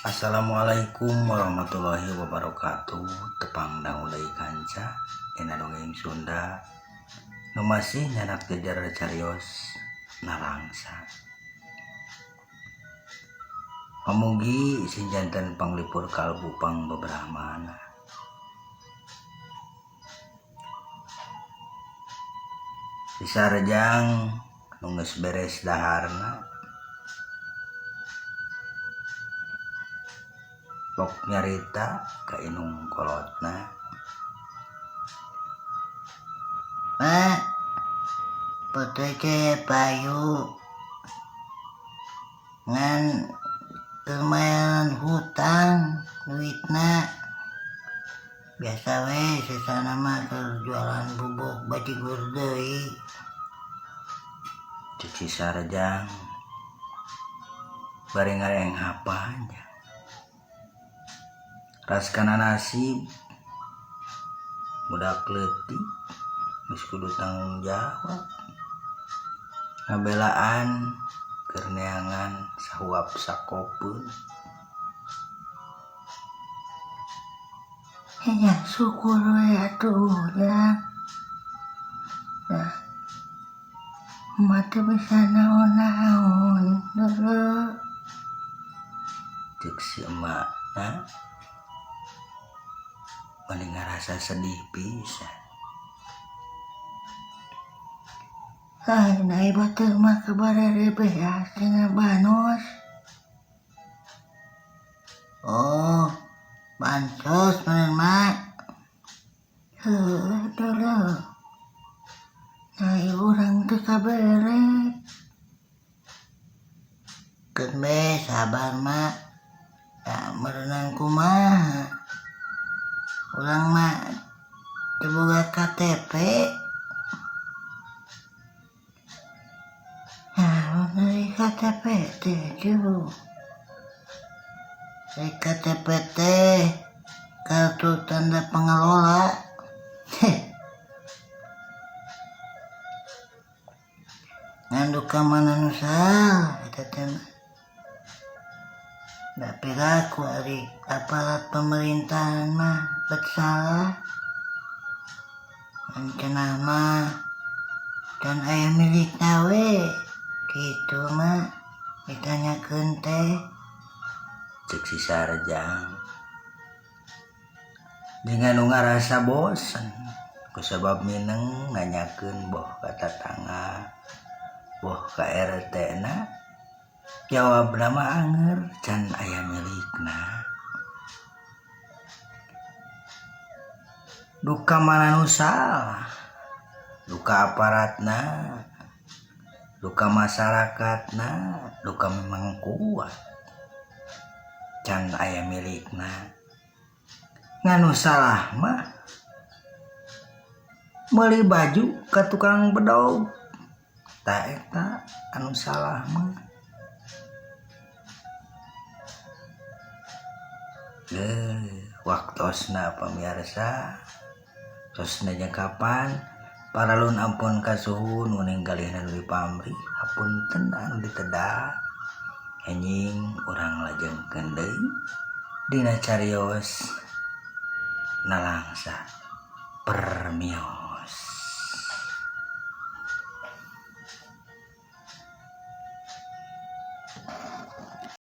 Assalamualaikum warahmatullahi wabarakatuh. Tepang daulay kanca ina dongeng Sunda nu masih nyanak jejer carios narangsa. Pamugi si jantan panglipur kalbu pang bebrahmana. Disarjang nu geus beres daharna pok nyarita ka inung kolotna. Mak, potoi teh payu ngan lumayan hutang duitna. Biasa we sesana mah keur jualan bubuk bajigur deui. Cuci sarjang bari ngareng hapanya. Raskana nasib budak leutik geus kudu tanggung jawab. Ngabelaan keur neangan sahuap sakopeun. Ya syukur we atuh ya. Nah, emak teh bisa naon-naon deuleu. Cek si emak mending ngarasa sedih pisan. Lain ieu teh mah kabarere beas cenah banos. Oh, bansos meureun mak. Heuh, deuleu. Nah, ieu urang teh kabere. Keun be sabar mak. Ya meureunang kumaha. Urang mah teu boga KTP. Nah, dari KTP teh cuy. Dari KTP teh kartu tanda pengelola. Ngandung ka mana nu salah eta teh mah. Da piraku ari aparat pemerintahan mah bet salah. Cenah mah dan aya milikna we. Kitu mah ditanyakeun teh. Cek si sarjang dengan nu ngarasa bosen kusabab mineng nanyakeun boh ka tatangga, boh ka RT na. Jawabna mah anger can aya milikna. Duka mana nu salah? Duka aparatna, duka masyarakatna, duka memang kuat. Can aya milikna. Nganu salah mah meuli baju ka tukang bedog. Ta eta anu salah mah. Waktosna pamirsa. Tosna jeung kapan paralun ampun kasuhun nu ninggalina deui pamrih hapunten anu ditedah. Enjing urang lajengkeun deui dina carios nalangsa permios.